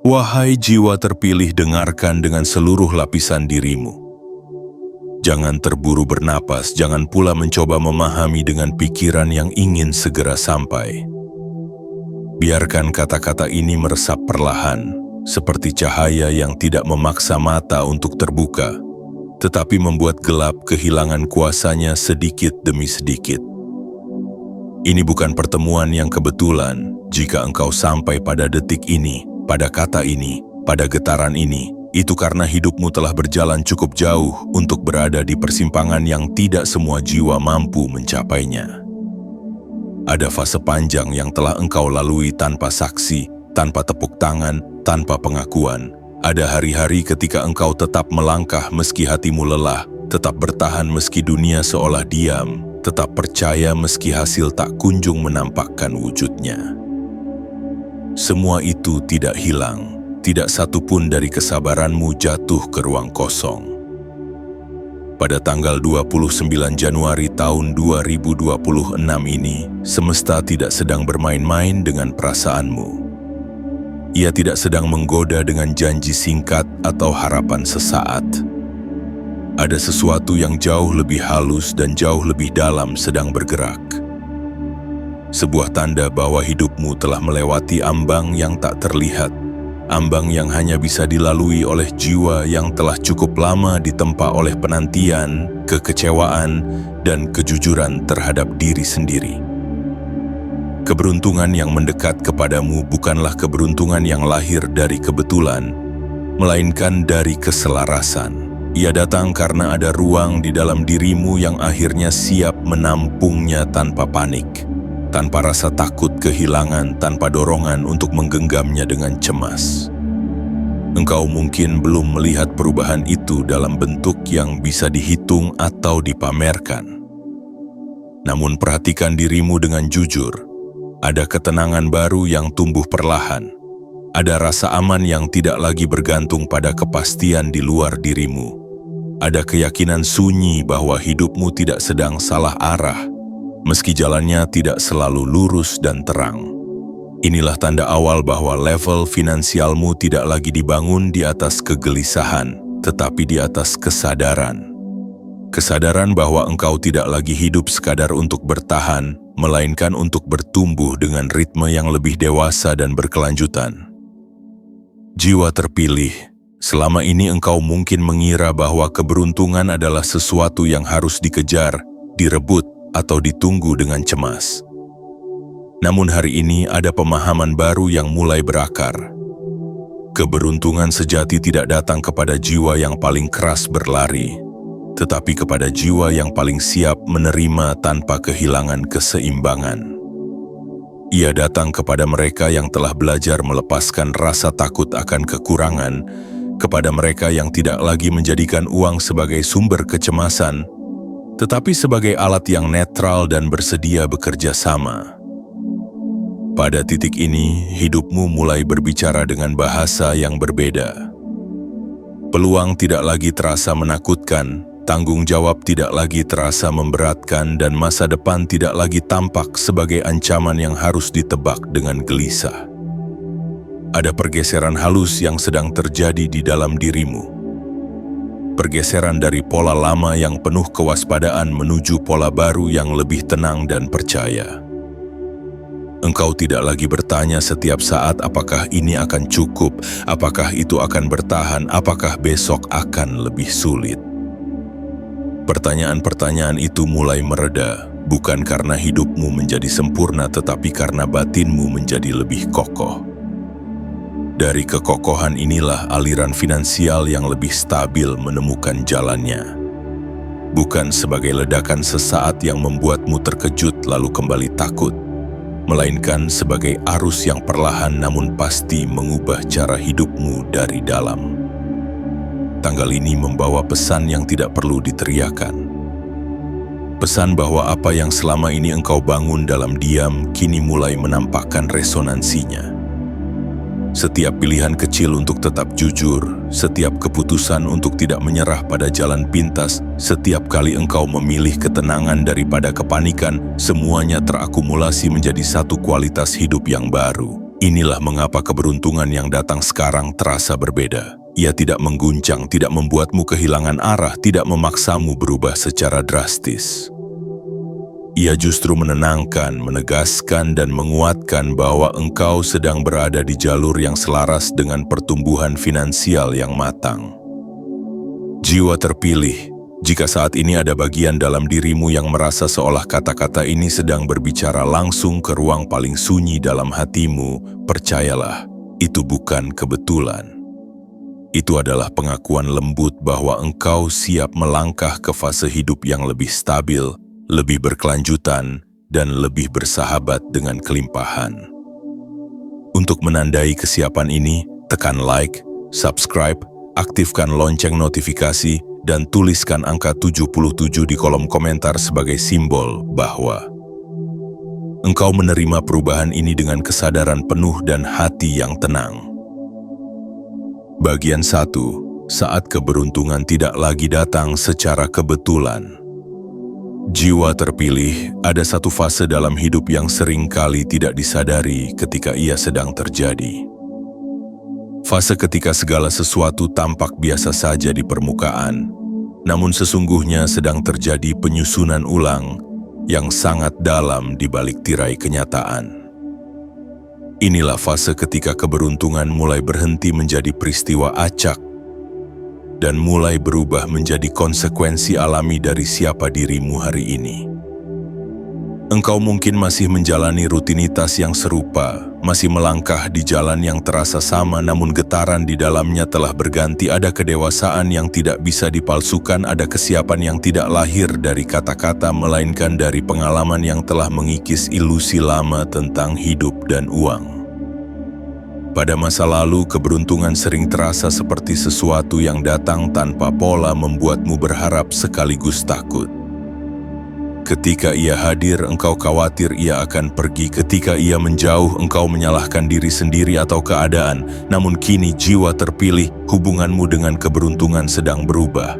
Wahai jiwa terpilih, dengarkan dengan seluruh lapisan dirimu. Jangan terburu bernapas, jangan pula mencoba memahami dengan pikiran yang ingin segera sampai. Biarkan kata-kata ini meresap perlahan, seperti cahaya yang tidak memaksa mata untuk terbuka, tetapi membuat gelap kehilangan kuasanya sedikit demi sedikit. Ini bukan pertemuan yang kebetulan. Jika engkau sampai pada detik ini, pada kata ini, pada getaran ini, itu karena hidupmu telah berjalan cukup jauh untuk berada di persimpangan yang tidak semua jiwa mampu mencapainya. Ada fase panjang yang telah engkau lalui tanpa saksi, tanpa tepuk tangan, tanpa pengakuan. Ada hari-hari ketika engkau tetap melangkah meski hatimu lelah, tetap bertahan meski dunia seolah diam, tetap percaya meski hasil tak kunjung menampakkan wujudnya. Semua itu tidak hilang, tidak satu pun dari kesabaranmu jatuh ke ruang kosong. Pada tanggal 29 Januari tahun 2026 ini, semesta tidak sedang bermain-main dengan perasaanmu. Ia tidak sedang menggoda dengan janji singkat atau harapan sesaat. Ada sesuatu yang jauh lebih halus dan jauh lebih dalam sedang bergerak. Sebuah tanda bahwa hidupmu telah melewati ambang yang tak terlihat, ambang yang hanya bisa dilalui oleh jiwa yang telah cukup lama ditempa oleh penantian, kekecewaan, dan kejujuran terhadap diri sendiri. Keberuntungan yang mendekat kepadamu bukanlah keberuntungan yang lahir dari kebetulan, melainkan dari keselarasan. Ia datang karena ada ruang di dalam dirimu yang akhirnya siap menampungnya tanpa panik, tanpa rasa takut kehilangan, tanpa dorongan untuk menggenggamnya dengan cemas. Engkau mungkin belum melihat perubahan itu dalam bentuk yang bisa dihitung atau dipamerkan. Namun perhatikan dirimu dengan jujur. Ada ketenangan baru yang tumbuh perlahan. Ada rasa aman yang tidak lagi bergantung pada kepastian di luar dirimu. Ada keyakinan sunyi bahwa hidupmu tidak sedang salah arah, meski jalannya tidak selalu lurus dan terang. Inilah tanda awal bahwa level finansialmu tidak lagi dibangun di atas kegelisahan, tetapi di atas kesadaran. Kesadaran bahwa engkau tidak lagi hidup sekadar untuk bertahan, melainkan untuk bertumbuh dengan ritme yang lebih dewasa dan berkelanjutan. Jiwa terpilih, selama ini engkau mungkin mengira bahwa keberuntungan adalah sesuatu yang harus dikejar, direbut, atau ditunggu dengan cemas. Namun hari ini ada pemahaman baru yang mulai berakar. Keberuntungan sejati tidak datang kepada jiwa yang paling keras berlari, tetapi kepada jiwa yang paling siap menerima tanpa kehilangan keseimbangan. Ia datang kepada mereka yang telah belajar melepaskan rasa takut akan kekurangan, kepada mereka yang tidak lagi menjadikan uang sebagai sumber kecemasan, tetapi sebagai alat yang netral dan bersedia bekerja sama. Pada titik ini, hidupmu mulai berbicara dengan bahasa yang berbeda. Peluang tidak lagi terasa menakutkan, tanggung jawab tidak lagi terasa memberatkan, dan masa depan tidak lagi tampak sebagai ancaman yang harus ditebak dengan gelisah. Ada pergeseran halus yang sedang terjadi di dalam dirimu. Pergeseran dari pola lama yang penuh kewaspadaan menuju pola baru yang lebih tenang dan percaya. Engkau tidak lagi bertanya setiap saat apakah ini akan cukup, apakah itu akan bertahan, apakah besok akan lebih sulit. Pertanyaan-pertanyaan itu mulai mereda, bukan karena hidupmu menjadi sempurna, tetapi karena batinmu menjadi lebih kokoh. Dari kekokohan inilah aliran finansial yang lebih stabil menemukan jalannya. Bukan sebagai ledakan sesaat yang membuatmu terkejut lalu kembali takut, melainkan sebagai arus yang perlahan namun pasti mengubah cara hidupmu dari dalam. Tanggal ini membawa pesan yang tidak perlu diteriakan. Pesan bahwa apa yang selama ini engkau bangun dalam diam kini mulai menampakkan resonansinya. Setiap pilihan kecil untuk tetap jujur, setiap keputusan untuk tidak menyerah pada jalan pintas, setiap kali engkau memilih ketenangan daripada kepanikan, semuanya terakumulasi menjadi satu kualitas hidup yang baru. Inilah mengapa keberuntungan yang datang sekarang terasa berbeda. Ia tidak mengguncang, tidak membuatmu kehilangan arah, tidak memaksamu berubah secara drastis. Ia justru menenangkan, menegaskan, dan menguatkan bahwa engkau sedang berada di jalur yang selaras dengan pertumbuhan finansial yang matang. Jiwa terpilih, jika saat ini ada bagian dalam dirimu yang merasa seolah kata-kata ini sedang berbicara langsung ke ruang paling sunyi dalam hatimu, percayalah, itu bukan kebetulan. Itu adalah pengakuan lembut bahwa engkau siap melangkah ke fase hidup yang lebih stabil, lebih berkelanjutan, dan lebih bersahabat dengan kelimpahan. Untuk menandai kesiapan ini, tekan like, subscribe, aktifkan lonceng notifikasi, dan tuliskan angka 77 di kolom komentar sebagai simbol bahwa engkau menerima perubahan ini dengan kesadaran penuh dan hati yang tenang. Bagian 1. Saat keberuntungan tidak lagi datang secara kebetulan. Jiwa terpilih, ada satu fase dalam hidup yang sering kali tidak disadari ketika ia sedang terjadi. Fase ketika segala sesuatu tampak biasa saja di permukaan, namun sesungguhnya sedang terjadi penyusunan ulang yang sangat dalam di balik tirai kenyataan. Inilah fase ketika keberuntungan mulai berhenti menjadi peristiwa acak dan mulai berubah menjadi konsekuensi alami dari siapa dirimu hari ini. Engkau mungkin masih menjalani rutinitas yang serupa, masih melangkah di jalan yang terasa sama, namun getaran di dalamnya telah berganti. Ada kedewasaan yang tidak bisa dipalsukan, ada kesiapan yang tidak lahir dari kata-kata, melainkan dari pengalaman yang telah mengikis ilusi lama tentang hidup dan uang. Pada masa lalu, keberuntungan sering terasa seperti sesuatu yang datang tanpa pola, membuatmu berharap sekaligus takut. Ketika ia hadir, engkau khawatir ia akan pergi. Ketika ia menjauh, engkau menyalahkan diri sendiri atau keadaan. Namun kini, jiwa terpilih, hubunganmu dengan keberuntungan sedang berubah.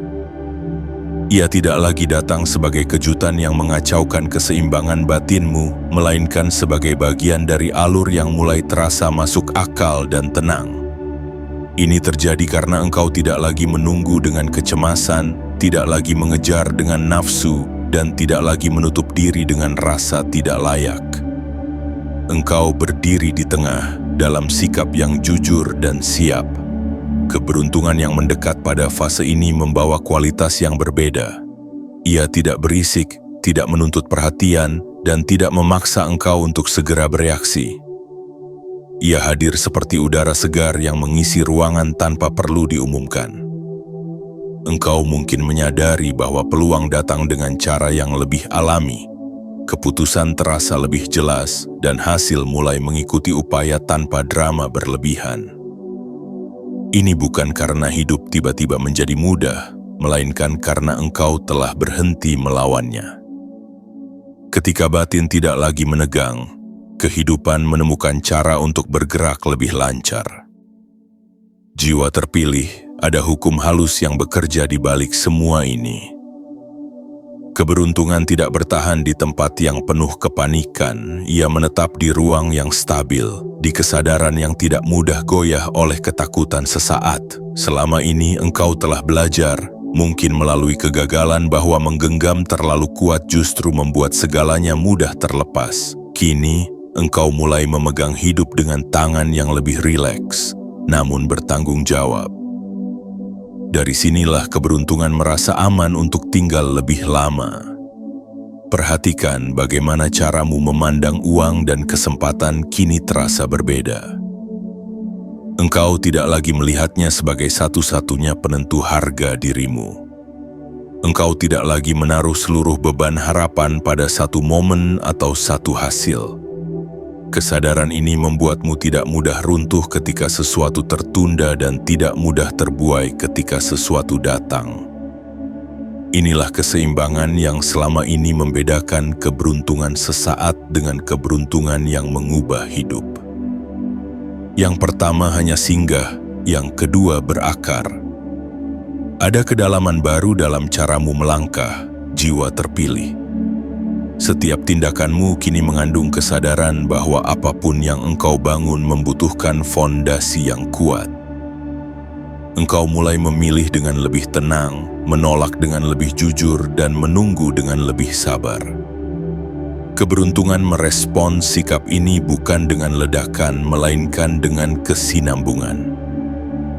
Ia tidak lagi datang sebagai kejutan yang mengacaukan keseimbangan batinmu, melainkan sebagai bagian dari alur yang mulai terasa masuk akal dan tenang. Ini terjadi karena engkau tidak lagi menunggu dengan kecemasan, tidak lagi mengejar dengan nafsu, dan tidak lagi menutup diri dengan rasa tidak layak. Engkau berdiri di tengah dalam sikap yang jujur dan siap. Keberuntungan yang mendekat pada fase ini membawa kualitas yang berbeda. Ia tidak berisik, tidak menuntut perhatian, dan tidak memaksa engkau untuk segera bereaksi. Ia hadir seperti udara segar yang mengisi ruangan tanpa perlu diumumkan. Engkau mungkin menyadari bahwa peluang datang dengan cara yang lebih alami. Keputusan terasa lebih jelas, dan hasil mulai mengikuti upaya tanpa drama berlebihan. Ini bukan karena hidup tiba-tiba menjadi mudah, melainkan karena engkau telah berhenti melawannya. Ketika batin tidak lagi menegang, kehidupan menemukan cara untuk bergerak lebih lancar. Jiwa terpilih, ada hukum halus yang bekerja di balik semua ini. Keberuntungan tidak bertahan di tempat yang penuh kepanikan, ia menetap di ruang yang stabil, di kesadaran yang tidak mudah goyah oleh ketakutan sesaat. Selama ini engkau telah belajar, mungkin melalui kegagalan, bahwa menggenggam terlalu kuat justru membuat segalanya mudah terlepas. Kini, engkau mulai memegang hidup dengan tangan yang lebih rileks, namun bertanggung jawab. Dari sinilah keberuntungan merasa aman untuk tinggal lebih lama. Perhatikan bagaimana caramu memandang uang dan kesempatan kini terasa berbeda. Engkau tidak lagi melihatnya sebagai satu-satunya penentu harga dirimu. Engkau tidak lagi menaruh seluruh beban harapan pada satu momen atau satu hasil. Kesadaran ini membuatmu tidak mudah runtuh ketika sesuatu tertunda dan tidak mudah terbuai ketika sesuatu datang. Inilah keseimbangan yang selama ini membedakan keberuntungan sesaat dengan keberuntungan yang mengubah hidup. Yang pertama hanya singgah, yang kedua berakar. Ada kedalaman baru dalam caramu melangkah, jiwa terpilih. Setiap tindakanmu kini mengandung kesadaran bahwa apapun yang engkau bangun membutuhkan fondasi yang kuat. Engkau mulai memilih dengan lebih tenang, menolak dengan lebih jujur, dan menunggu dengan lebih sabar. Keberuntungan merespons sikap ini bukan dengan ledakan, melainkan dengan kesinambungan.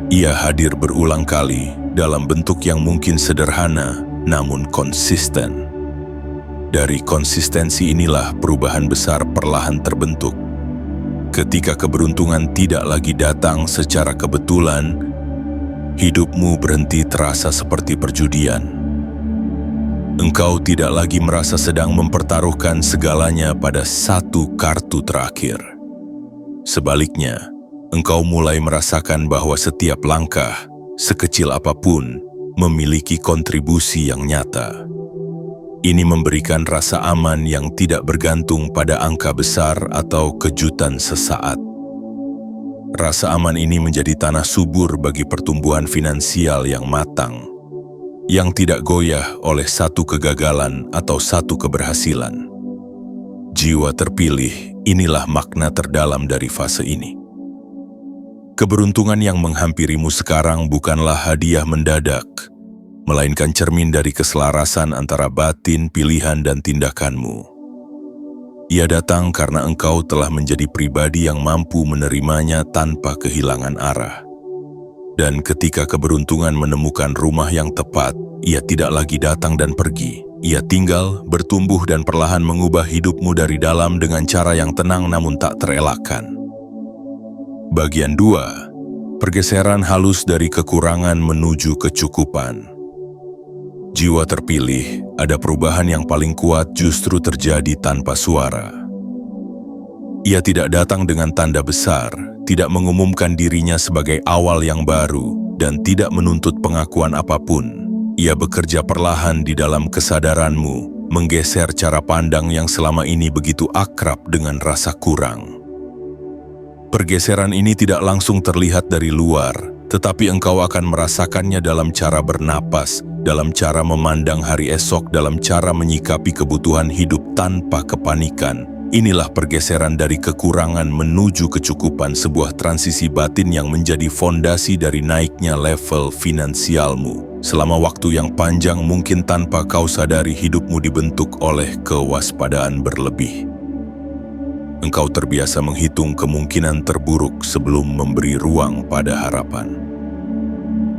Ia hadir berulang kali dalam bentuk yang mungkin sederhana, namun konsisten. Dari konsistensi inilah perubahan besar perlahan terbentuk. Ketika keberuntungan tidak lagi datang secara kebetulan, hidupmu berhenti terasa seperti perjudian. Engkau tidak lagi merasa sedang mempertaruhkan segalanya pada satu kartu terakhir. Sebaliknya, engkau mulai merasakan bahwa setiap langkah, sekecil apapun, memiliki kontribusi yang nyata. Ini memberikan rasa aman yang tidak bergantung pada angka besar atau kejutan sesaat. Rasa aman ini menjadi tanah subur bagi pertumbuhan finansial yang matang, yang tidak goyah oleh satu kegagalan atau satu keberhasilan. Jiwa terpilih, inilah makna terdalam dari fase ini. Keberuntungan yang menghampirimu sekarang bukanlah hadiah mendadak, melainkan cermin dari keselarasan antara batin, pilihan, dan tindakanmu. Ia datang karena engkau telah menjadi pribadi yang mampu menerimanya tanpa kehilangan arah. Dan ketika keberuntungan menemukan rumah yang tepat, ia tidak lagi datang dan pergi. Ia tinggal, bertumbuh, dan perlahan mengubah hidupmu dari dalam dengan cara yang tenang namun tak terelakkan. Bagian 2. Pergeseran halus dari kekurangan menuju kecukupan. Jiwa terpilih, ada perubahan yang paling kuat justru terjadi tanpa suara. Ia tidak datang dengan tanda besar, tidak mengumumkan dirinya sebagai awal yang baru, dan tidak menuntut pengakuan apapun. Ia bekerja perlahan di dalam kesadaranmu, menggeser cara pandang yang selama ini begitu akrab dengan rasa kurang. Pergeseran ini tidak langsung terlihat dari luar, tetapi engkau akan merasakannya dalam cara bernapas, dalam cara memandang hari esok, dalam cara menyikapi kebutuhan hidup tanpa kepanikan. Inilah pergeseran dari kekurangan menuju kecukupan, sebuah transisi batin yang menjadi fondasi dari naiknya level finansialmu. Selama waktu yang panjang mungkin tanpa kau sadari hidupmu dibentuk oleh kewaspadaan berlebih. Engkau terbiasa menghitung kemungkinan terburuk sebelum memberi ruang pada harapan.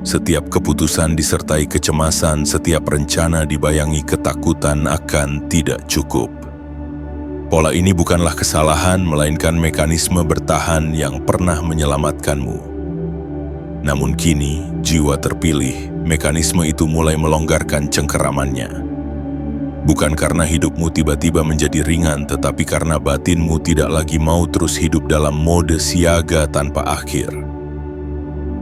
Setiap keputusan disertai kecemasan, setiap rencana dibayangi ketakutan akan tidak cukup. Pola ini bukanlah kesalahan, melainkan mekanisme bertahan yang pernah menyelamatkanmu. Namun kini, jiwa terpilih, mekanisme itu mulai melonggarkan cengkeramannya. Bukan karena hidupmu tiba-tiba menjadi ringan, tetapi karena batinmu tidak lagi mau terus hidup dalam mode siaga tanpa akhir.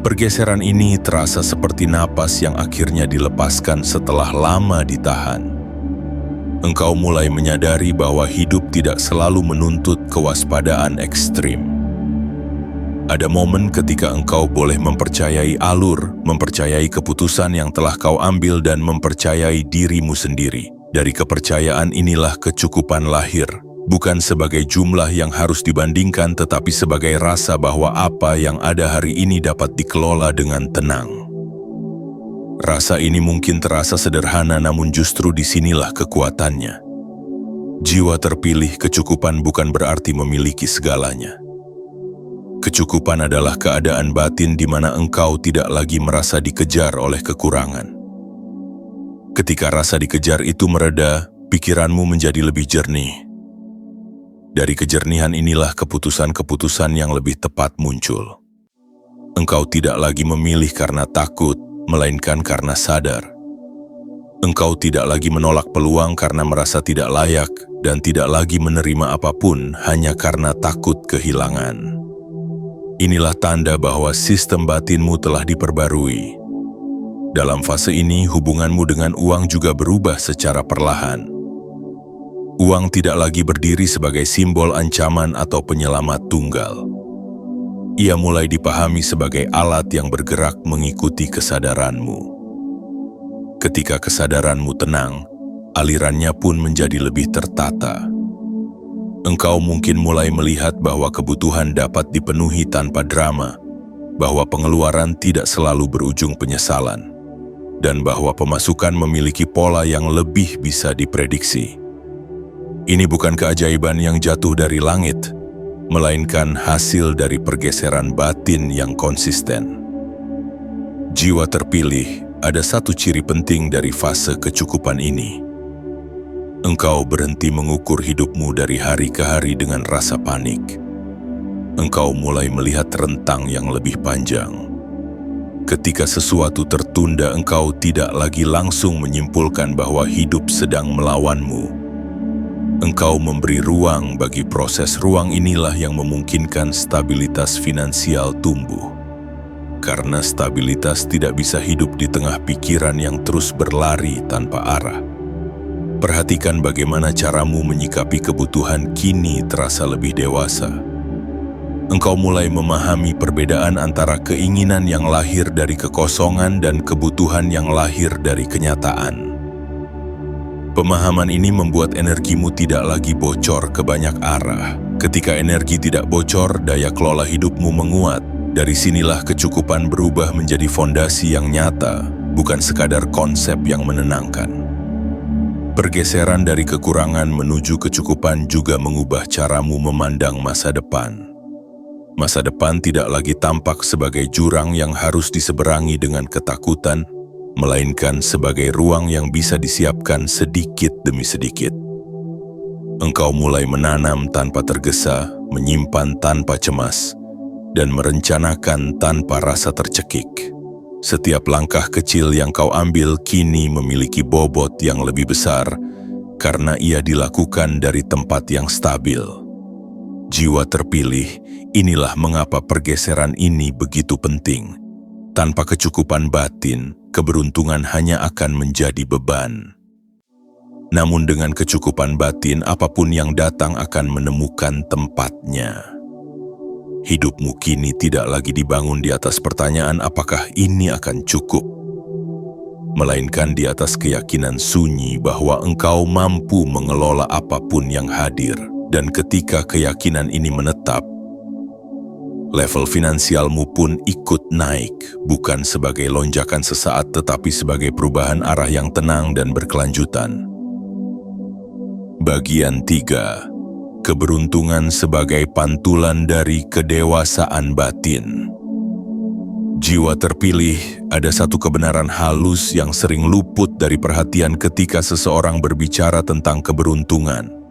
Pergeseran ini terasa seperti napas yang akhirnya dilepaskan setelah lama ditahan. Engkau mulai menyadari bahwa hidup tidak selalu menuntut kewaspadaan ekstrim. Ada momen ketika engkau boleh mempercayai alur, mempercayai keputusan yang telah kau ambil, dan mempercayai dirimu sendiri. Dari kepercayaan inilah kecukupan lahir. Bukan sebagai jumlah yang harus dibandingkan, tetapi sebagai rasa bahwa apa yang ada hari ini dapat dikelola dengan tenang. Rasa ini mungkin terasa sederhana, namun justru disinilah kekuatannya. Jiwa terpilih, kecukupan bukan berarti memiliki segalanya. Kecukupan adalah keadaan batin di mana engkau tidak lagi merasa dikejar oleh kekurangan. Ketika rasa dikejar itu mereda, pikiranmu menjadi lebih jernih. Dari kejernihan inilah keputusan-keputusan yang lebih tepat muncul. Engkau tidak lagi memilih karena takut, melainkan karena sadar. Engkau tidak lagi menolak peluang karena merasa tidak layak, dan tidak lagi menerima apapun hanya karena takut kehilangan. Inilah tanda bahwa sistem batinmu telah diperbarui. Dalam fase ini, hubunganmu dengan uang juga berubah secara perlahan. Uang tidak lagi berdiri sebagai simbol ancaman atau penyelamat tunggal. Ia mulai dipahami sebagai alat yang bergerak mengikuti kesadaranmu. Ketika kesadaranmu tenang, alirannya pun menjadi lebih tertata. Engkau mungkin mulai melihat bahwa kebutuhan dapat dipenuhi tanpa drama, bahwa pengeluaran tidak selalu berujung penyesalan, dan bahwa pemasukan memiliki pola yang lebih bisa diprediksi. Ini bukan keajaiban yang jatuh dari langit, melainkan hasil dari pergeseran batin yang konsisten. Jiwa terpilih ada satu ciri penting dari fase kecukupan ini. Engkau berhenti mengukur hidupmu dari hari ke hari dengan rasa panik. Engkau mulai melihat rentang yang lebih panjang. Ketika sesuatu tertunda, engkau tidak lagi langsung menyimpulkan bahwa hidup sedang melawanmu. Engkau memberi ruang bagi proses. Ruang inilah yang memungkinkan stabilitas finansial tumbuh. Karena stabilitas tidak bisa hidup di tengah pikiran yang terus berlari tanpa arah. Perhatikan bagaimana caramu menyikapi kebutuhan kini terasa lebih dewasa. Engkau mulai memahami perbedaan antara keinginan yang lahir dari kekosongan dan kebutuhan yang lahir dari kenyataan. Pemahaman ini membuat energimu tidak lagi bocor ke banyak arah. Ketika energi tidak bocor, daya kelola hidupmu menguat. Dari sinilah kecukupan berubah menjadi fondasi yang nyata, bukan sekadar konsep yang menenangkan. Pergeseran dari kekurangan menuju kecukupan juga mengubah caramu memandang masa depan. Masa depan tidak lagi tampak sebagai jurang yang harus diseberangi dengan ketakutan, melainkan sebagai ruang yang bisa disiapkan sedikit demi sedikit. Engkau mulai menanam tanpa tergesa, menyimpan tanpa cemas, dan merencanakan tanpa rasa tercekik. Setiap langkah kecil yang kau ambil kini memiliki bobot yang lebih besar karena ia dilakukan dari tempat yang stabil. Jiwa terpilih, inilah mengapa pergeseran ini begitu penting. Tanpa kecukupan batin, keberuntungan hanya akan menjadi beban. Namun dengan kecukupan batin, apapun yang datang akan menemukan tempatnya. Hidupmu kini tidak lagi dibangun di atas pertanyaan apakah ini akan cukup, melainkan di atas keyakinan sunyi bahwa engkau mampu mengelola apapun yang hadir. Dan ketika keyakinan ini menetap, level finansialmu pun ikut naik, bukan sebagai lonjakan sesaat tetapi sebagai perubahan arah yang tenang dan berkelanjutan. Bagian 3. Keberuntungan sebagai pantulan dari kedewasaan batin. Jiwa terpilih, ada satu kebenaran halus yang sering luput dari perhatian ketika seseorang berbicara tentang keberuntungan.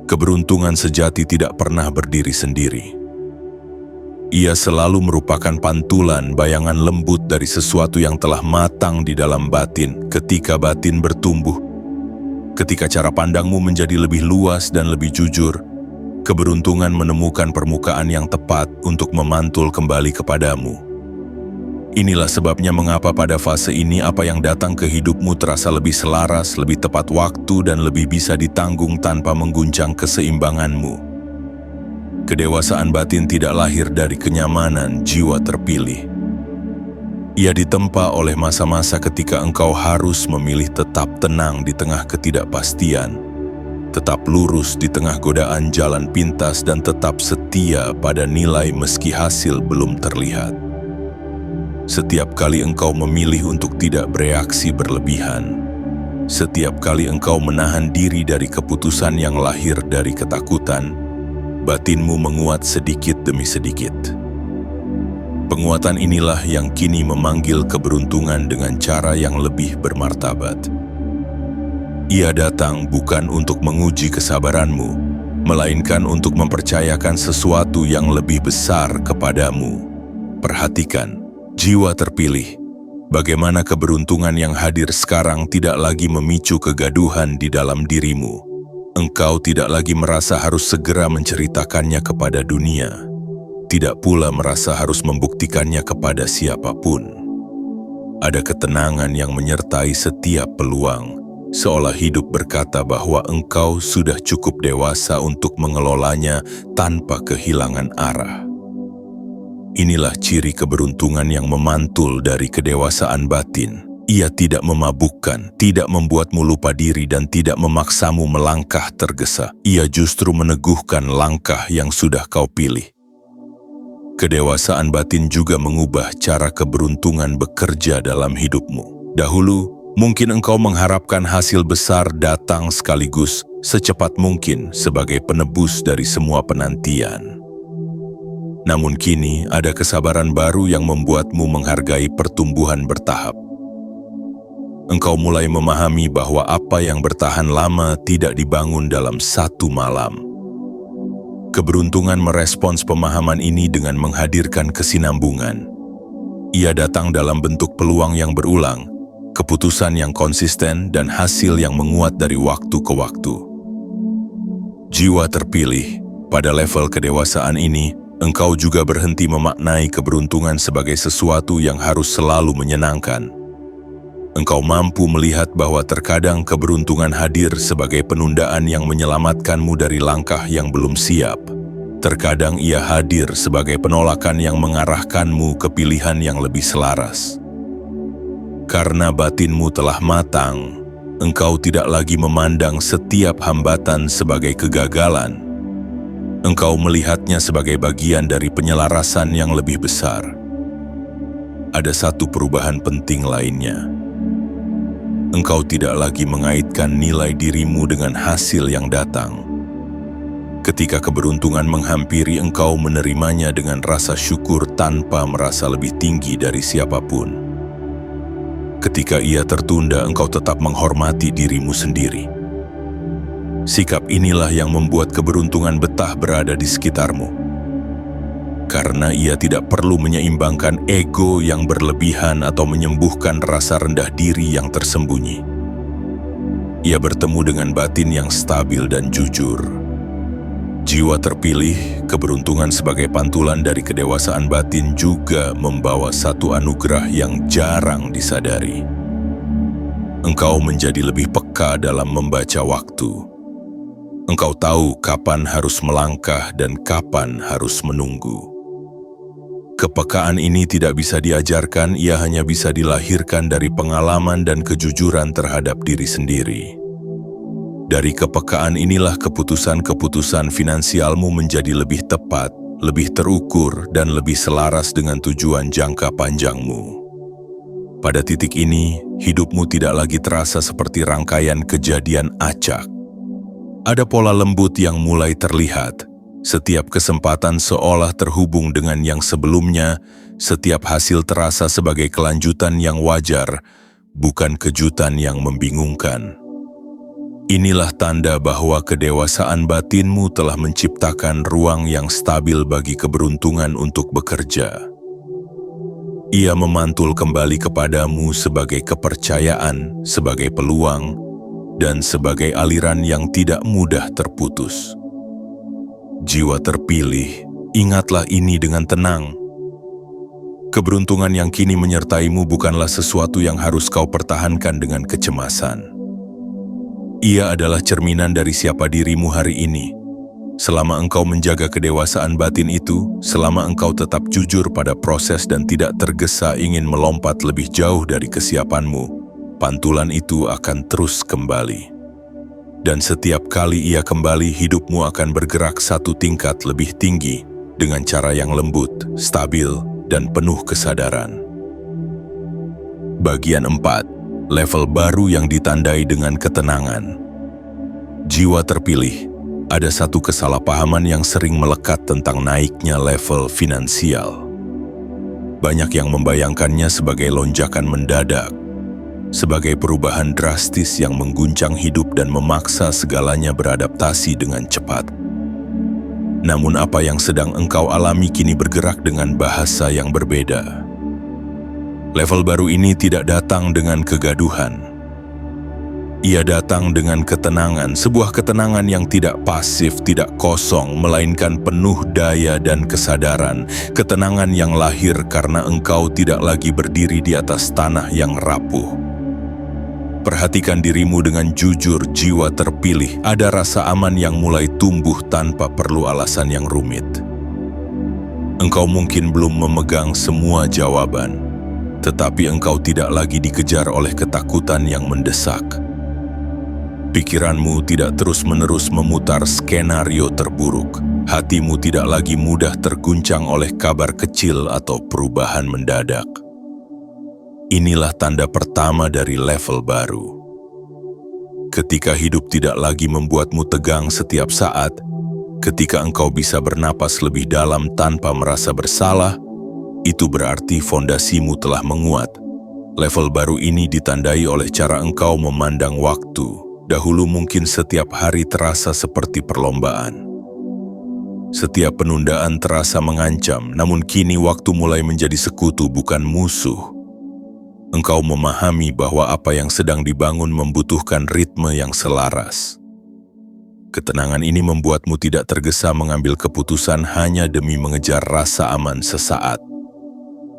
Keberuntungan sejati tidak pernah berdiri sendiri. Ia selalu merupakan pantulan, bayangan lembut dari sesuatu yang telah matang di dalam batin. Ketika batin bertumbuh, ketika cara pandangmu menjadi lebih luas dan lebih jujur, keberuntungan menemukan permukaan yang tepat untuk memantul kembali kepadamu. Inilah sebabnya mengapa pada fase ini apa yang datang ke hidupmu terasa lebih selaras, lebih tepat waktu, dan lebih bisa ditanggung tanpa mengguncang keseimbanganmu. Kedewasaan batin tidak lahir dari kenyamanan jiwa terpilih. Ia ditempa oleh masa-masa ketika engkau harus memilih tetap tenang di tengah ketidakpastian, tetap lurus di tengah godaan jalan pintas, dan tetap setia pada nilai meski hasil belum terlihat. Setiap kali engkau memilih untuk tidak bereaksi berlebihan, setiap kali engkau menahan diri dari keputusan yang lahir dari ketakutan, batinmu menguat sedikit demi sedikit. Penguatan inilah yang kini memanggil keberuntungan dengan cara yang lebih bermartabat. Ia datang bukan untuk menguji kesabaranmu, melainkan untuk mempercayakan sesuatu yang lebih besar kepadamu. Perhatikan, jiwa terpilih, bagaimana keberuntungan yang hadir sekarang tidak lagi memicu kegaduhan di dalam dirimu. Engkau tidak lagi merasa harus segera menceritakannya kepada dunia. Tidak pula merasa harus membuktikannya kepada siapapun. Ada ketenangan yang menyertai setiap peluang, seolah hidup berkata bahwa engkau sudah cukup dewasa untuk mengelolanya tanpa kehilangan arah. Inilah ciri keberuntungan yang memantul dari kedewasaan batin. Ia tidak memabukkan, tidak membuatmu lupa diri dan tidak memaksamu melangkah tergesa. Ia justru meneguhkan langkah yang sudah kau pilih. Kedewasaan batin juga mengubah cara keberuntungan bekerja dalam hidupmu. Dahulu, mungkin engkau mengharapkan hasil besar datang sekaligus secepat mungkin sebagai penebus dari semua penantian. Namun kini ada kesabaran baru yang membuatmu menghargai pertumbuhan bertahap. Engkau mulai memahami bahwa apa yang bertahan lama tidak dibangun dalam satu malam. Keberuntungan merespons pemahaman ini dengan menghadirkan kesinambungan. Ia datang dalam bentuk peluang yang berulang, keputusan yang konsisten, dan hasil yang menguat dari waktu ke waktu. Jiwa terpilih, pada level kedewasaan ini, engkau juga berhenti memaknai keberuntungan sebagai sesuatu yang harus selalu menyenangkan. Engkau mampu melihat bahwa terkadang keberuntungan hadir sebagai penundaan yang menyelamatkanmu dari langkah yang belum siap. Terkadang ia hadir sebagai penolakan yang mengarahkanmu ke pilihan yang lebih selaras. Karena batinmu telah matang, engkau tidak lagi memandang setiap hambatan sebagai kegagalan. Engkau melihatnya sebagai bagian dari penyelarasan yang lebih besar. Ada satu perubahan penting lainnya. Engkau tidak lagi mengaitkan nilai dirimu dengan hasil yang datang. Ketika keberuntungan menghampiri, engkau menerimanya dengan rasa syukur tanpa merasa lebih tinggi dari siapapun. Ketika ia tertunda, engkau tetap menghormati dirimu sendiri. Sikap inilah yang membuat keberuntungan betah berada di sekitarmu. Karena ia tidak perlu menyeimbangkan ego yang berlebihan atau menyembuhkan rasa rendah diri yang tersembunyi. Ia bertemu dengan batin yang stabil dan jujur. Jiwa terpilih, keberuntungan sebagai pantulan dari kedewasaan batin juga membawa satu anugerah yang jarang disadari. Engkau menjadi lebih peka dalam membaca waktu. Engkau tahu kapan harus melangkah dan kapan harus menunggu. Kepekaan ini tidak bisa diajarkan, ia hanya bisa dilahirkan dari pengalaman dan kejujuran terhadap diri sendiri. Dari kepekaan inilah keputusan-keputusan finansialmu menjadi lebih tepat, lebih terukur, dan lebih selaras dengan tujuan jangka panjangmu. Pada titik ini, hidupmu tidak lagi terasa seperti rangkaian kejadian acak. Ada pola lembut yang mulai terlihat. Setiap kesempatan seolah terhubung dengan yang sebelumnya, setiap hasil terasa sebagai kelanjutan yang wajar, bukan kejutan yang membingungkan. Inilah tanda bahwa kedewasaan batinmu telah menciptakan ruang yang stabil bagi keberuntungan untuk bekerja. Ia memantul kembali kepadamu sebagai kepercayaan, sebagai peluang, dan sebagai aliran yang tidak mudah terputus. Jiwa terpilih, ingatlah ini dengan tenang. Keberuntungan yang kini menyertaimu bukanlah sesuatu yang harus kau pertahankan dengan kecemasan. Ia adalah cerminan dari siapa dirimu hari ini. Selama engkau menjaga kedewasaan batin itu, selama engkau tetap jujur pada proses dan tidak tergesa ingin melompat lebih jauh dari kesiapanmu, pantulan itu akan terus kembali. Dan setiap kali ia kembali, hidupmu akan bergerak satu tingkat lebih tinggi dengan cara yang lembut, stabil, dan penuh kesadaran. Bagian 4. Level baru yang ditandai dengan ketenangan. Jiwa terpilih, ada satu kesalahpahaman yang sering melekat tentang naiknya level finansial. Banyak yang membayangkannya sebagai lonjakan mendadak, sebagai perubahan drastis yang mengguncang hidup dan memaksa segalanya beradaptasi dengan cepat. Namun apa yang sedang engkau alami kini bergerak dengan bahasa yang berbeda. Level baru ini tidak datang dengan kegaduhan. Ia datang dengan ketenangan, sebuah ketenangan yang tidak pasif, tidak kosong, melainkan penuh daya dan kesadaran. Ketenangan yang lahir karena engkau tidak lagi berdiri di atas tanah yang rapuh. Perhatikan dirimu dengan jujur, jiwa terpilih. Ada rasa aman yang mulai tumbuh tanpa perlu alasan yang rumit. Engkau mungkin belum memegang semua jawaban, tetapi engkau tidak lagi dikejar oleh ketakutan yang mendesak. Pikiranmu tidak terus-menerus memutar skenario terburuk. Hatimu tidak lagi mudah terguncang oleh kabar kecil atau perubahan mendadak. Inilah tanda pertama dari level baru. Ketika hidup tidak lagi membuatmu tegang setiap saat, ketika engkau bisa bernapas lebih dalam tanpa merasa bersalah, itu berarti fondasimu telah menguat. Level baru ini ditandai oleh cara engkau memandang waktu. Dahulu mungkin setiap hari terasa seperti perlombaan. Setiap penundaan terasa mengancam, namun kini waktu mulai menjadi sekutu bukan musuh. Engkau memahami bahwa apa yang sedang dibangun membutuhkan ritme yang selaras. Ketenangan ini membuatmu tidak tergesa mengambil keputusan hanya demi mengejar rasa aman sesaat.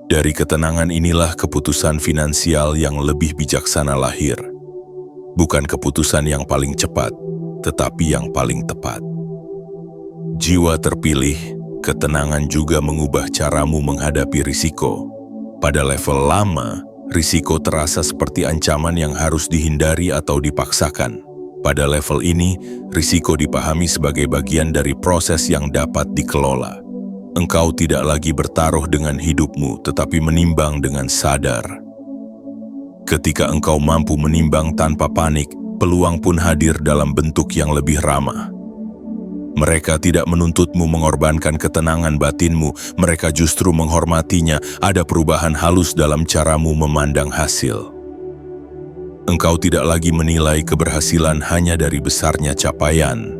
Dari ketenangan inilah keputusan finansial yang lebih bijaksana lahir. Bukan keputusan yang paling cepat, tetapi yang paling tepat. Jiwa terpilih, ketenangan juga mengubah caramu menghadapi risiko. Pada level lama, risiko terasa seperti ancaman yang harus dihindari atau dipaksakan. Pada level ini, risiko dipahami sebagai bagian dari proses yang dapat dikelola. Engkau tidak lagi bertaruh dengan hidupmu, tetapi menimbang dengan sadar. Ketika engkau mampu menimbang tanpa panik, peluang pun hadir dalam bentuk yang lebih ramah. Mereka tidak menuntutmu mengorbankan ketenangan batinmu, mereka justru menghormatinya. Ada perubahan halus dalam caramu memandang hasil. Engkau tidak lagi menilai keberhasilan hanya dari besarnya capaian,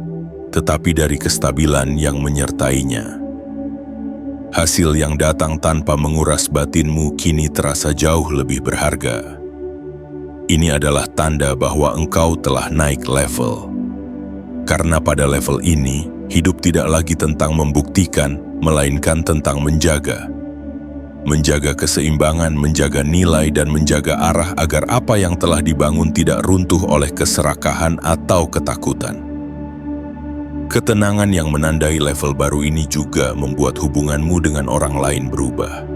tetapi dari kestabilan yang menyertainya. Hasil yang datang tanpa menguras batinmu kini terasa jauh lebih berharga. Ini adalah tanda bahwa engkau telah naik level. Karena pada level ini, hidup tidak lagi tentang membuktikan, melainkan tentang menjaga. Menjaga keseimbangan, menjaga nilai, dan menjaga arah agar apa yang telah dibangun tidak runtuh oleh keserakahan atau ketakutan. Ketenangan yang menandai level baru ini juga membuat hubunganmu dengan orang lain berubah.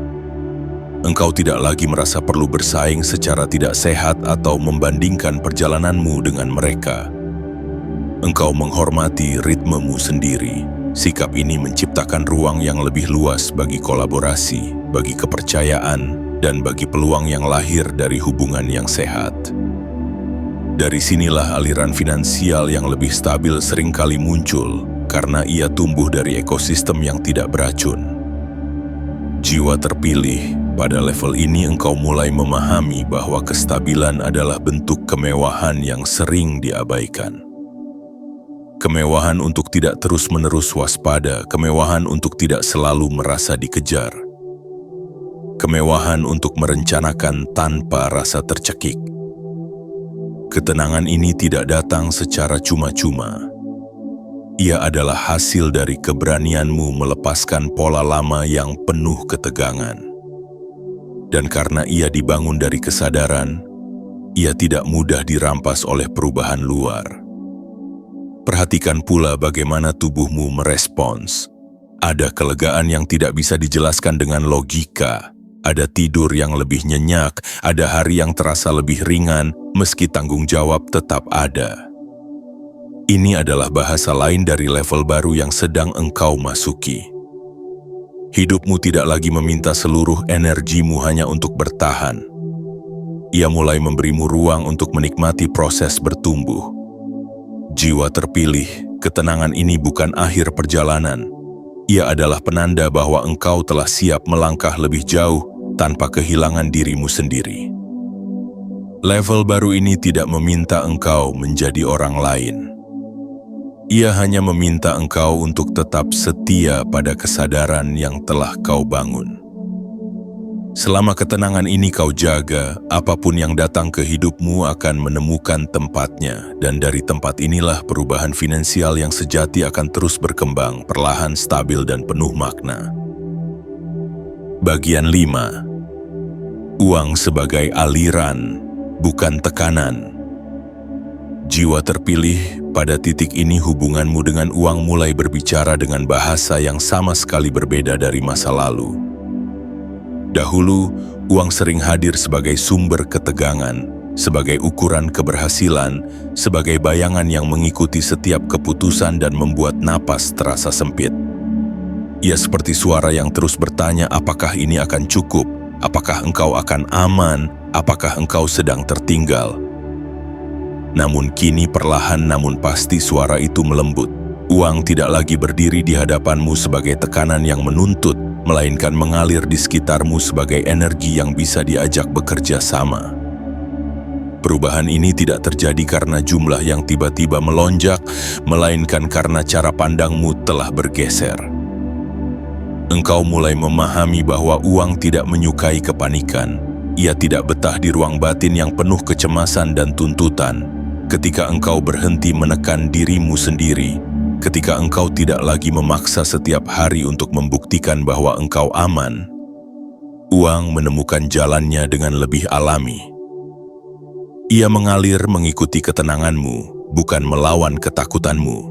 Engkau tidak lagi merasa perlu bersaing secara tidak sehat atau membandingkan perjalananmu dengan mereka. Engkau menghormati ritmemu sendiri. Sikap ini menciptakan ruang yang lebih luas bagi kolaborasi, bagi kepercayaan, dan bagi peluang yang lahir dari hubungan yang sehat. Dari sinilah aliran finansial yang lebih stabil seringkali muncul karena ia tumbuh dari ekosistem yang tidak beracun. Jiwa terpilih, pada level ini engkau mulai memahami bahwa kestabilan adalah bentuk kemewahan yang sering diabaikan. Kemewahan untuk tidak terus-menerus waspada, kemewahan untuk tidak selalu merasa dikejar. Kemewahan untuk merencanakan tanpa rasa tercekik. Ketenangan ini tidak datang secara cuma-cuma. Ia adalah hasil dari keberanianmu melepaskan pola lama yang penuh ketegangan. Dan karena ia dibangun dari kesadaran, ia tidak mudah dirampas oleh perubahan luar. Perhatikan pula bagaimana tubuhmu merespons. Ada kelegaan yang tidak bisa dijelaskan dengan logika. Ada tidur yang lebih nyenyak, ada hari yang terasa lebih ringan, meski tanggung jawab tetap ada. Ini adalah bahasa lain dari level baru yang sedang engkau masuki. Hidupmu tidak lagi meminta seluruh energimu hanya untuk bertahan. Ia mulai memberimu ruang untuk menikmati proses bertumbuh. Jiwa terpilih, ketenangan ini bukan akhir perjalanan. Ia adalah penanda bahwa engkau telah siap melangkah lebih jauh tanpa kehilangan dirimu sendiri. Level baru ini tidak meminta engkau menjadi orang lain. Ia hanya meminta engkau untuk tetap setia pada kesadaran yang telah kau bangun. Selama ketenangan ini kau jaga, apapun yang datang ke hidupmu akan menemukan tempatnya, dan dari tempat inilah perubahan finansial yang sejati akan terus berkembang, perlahan, stabil, dan penuh makna. Bagian 5. Uang sebagai aliran, bukan tekanan. Jiwa terpilih, pada titik ini hubunganmu dengan uang mulai berbicara dengan bahasa yang sama sekali berbeda dari masa lalu. Dahulu, uang sering hadir sebagai sumber ketegangan, sebagai ukuran keberhasilan, sebagai bayangan yang mengikuti setiap keputusan dan membuat napas terasa sempit. Ia seperti suara yang terus bertanya, apakah ini akan cukup? Apakah engkau akan aman? Apakah engkau sedang tertinggal? Namun kini perlahan namun pasti suara itu melembut. Uang tidak lagi berdiri di hadapanmu sebagai tekanan yang menuntut, melainkan mengalir di sekitarmu sebagai energi yang bisa diajak bekerja sama. Perubahan ini tidak terjadi karena jumlah yang tiba-tiba melonjak, melainkan karena cara pandangmu telah bergeser. Engkau mulai memahami bahwa uang tidak menyukai kepanikan. Ia tidak betah di ruang batin yang penuh kecemasan dan tuntutan. Ketika engkau berhenti menekan dirimu sendiri, ketika engkau tidak lagi memaksa setiap hari untuk membuktikan bahwa engkau aman, uang menemukan jalannya dengan lebih alami. Ia mengalir mengikuti ketenanganmu, bukan melawan ketakutanmu.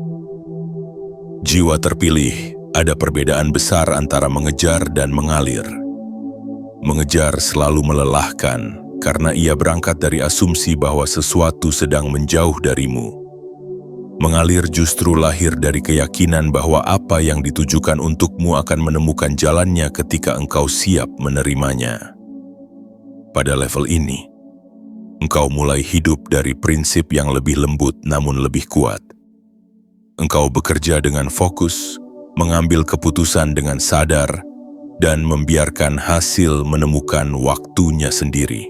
Jiwa terpilih, ada perbedaan besar antara mengejar dan mengalir. Mengejar selalu melelahkan karena ia berangkat dari asumsi bahwa sesuatu sedang menjauh darimu. Mengalir justru lahir dari keyakinan bahwa apa yang ditujukan untukmu akan menemukan jalannya ketika engkau siap menerimanya. Pada level ini, engkau mulai hidup dari prinsip yang lebih lembut namun lebih kuat. Engkau bekerja dengan fokus, mengambil keputusan dengan sadar, dan membiarkan hasil menemukan waktunya sendiri.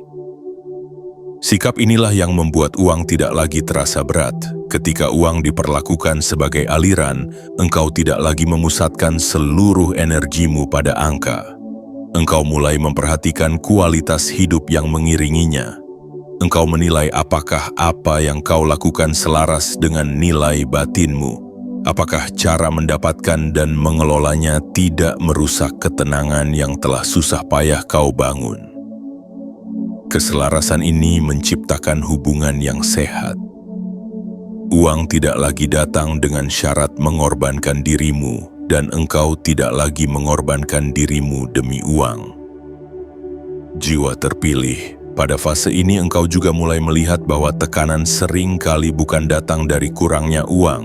Sikap inilah yang membuat uang tidak lagi terasa berat. Ketika uang diperlakukan sebagai aliran, engkau tidak lagi memusatkan seluruh energimu pada angka. Engkau mulai memperhatikan kualitas hidup yang mengiringinya. Engkau menilai apakah apa yang kau lakukan selaras dengan nilai batinmu. Apakah cara mendapatkan dan mengelolanya tidak merusak ketenangan yang telah susah payah kau bangun? Keselarasan ini menciptakan hubungan yang sehat. Uang tidak lagi datang dengan syarat mengorbankan dirimu, dan engkau tidak lagi mengorbankan dirimu demi uang. Jiwa terpilih, pada fase ini engkau juga mulai melihat bahwa tekanan sering kali bukan datang dari kurangnya uang,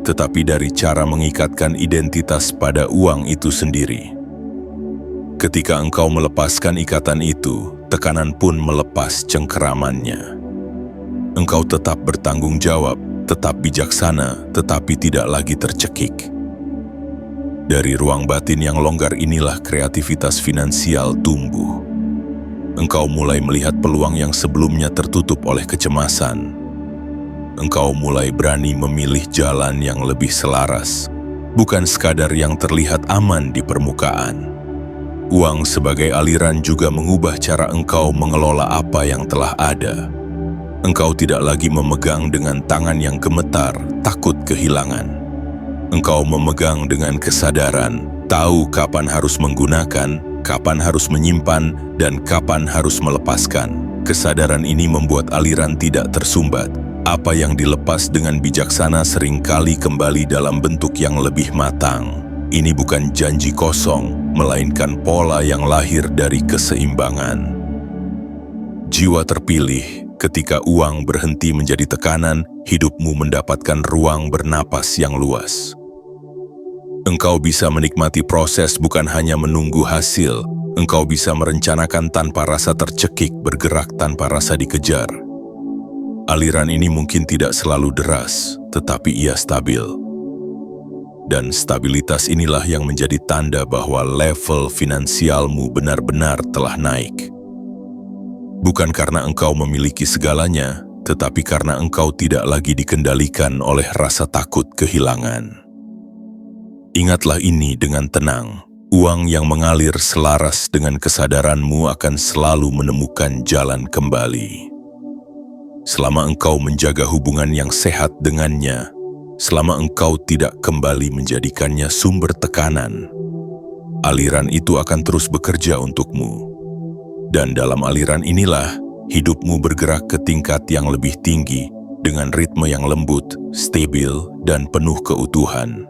tetapi dari cara mengikatkan identitas pada uang itu sendiri. Ketika engkau melepaskan ikatan itu, tekanan pun melepas cengkeramannya. Engkau tetap bertanggung jawab, tetap bijaksana, tetapi tidak lagi tercekik. Dari ruang batin yang longgar inilah kreativitas finansial tumbuh. Engkau mulai melihat peluang yang sebelumnya tertutup oleh kecemasan. Engkau mulai berani memilih jalan yang lebih selaras, bukan sekadar yang terlihat aman di permukaan. Uang sebagai aliran juga mengubah cara engkau mengelola apa yang telah ada. Engkau tidak lagi memegang dengan tangan yang gemetar, takut kehilangan. Engkau memegang dengan kesadaran, tahu kapan harus menggunakan, kapan harus menyimpan, dan kapan harus melepaskan. Kesadaran ini membuat aliran tidak tersumbat. Apa yang dilepas dengan bijaksana seringkali kembali dalam bentuk yang lebih matang. Ini bukan janji kosong, melainkan pola yang lahir dari keseimbangan. Jiwa terpilih, ketika uang berhenti menjadi tekanan, hidupmu mendapatkan ruang bernapas yang luas. Engkau bisa menikmati proses bukan hanya menunggu hasil. Engkau bisa merencanakan tanpa rasa tercekik, bergerak tanpa rasa dikejar. Aliran ini mungkin tidak selalu deras, tetapi ia stabil. Dan stabilitas inilah yang menjadi tanda bahwa level finansialmu benar-benar telah naik. Bukan karena engkau memiliki segalanya, tetapi karena engkau tidak lagi dikendalikan oleh rasa takut kehilangan. Ingatlah ini dengan tenang. Uang yang mengalir selaras dengan kesadaranmu akan selalu menemukan jalan kembali. Selama engkau menjaga hubungan yang sehat dengannya, selama engkau tidak kembali menjadikannya sumber tekanan, aliran itu akan terus bekerja untukmu. Dan dalam aliran inilah, hidupmu bergerak ke tingkat yang lebih tinggi dengan ritme yang lembut, stabil, dan penuh keutuhan.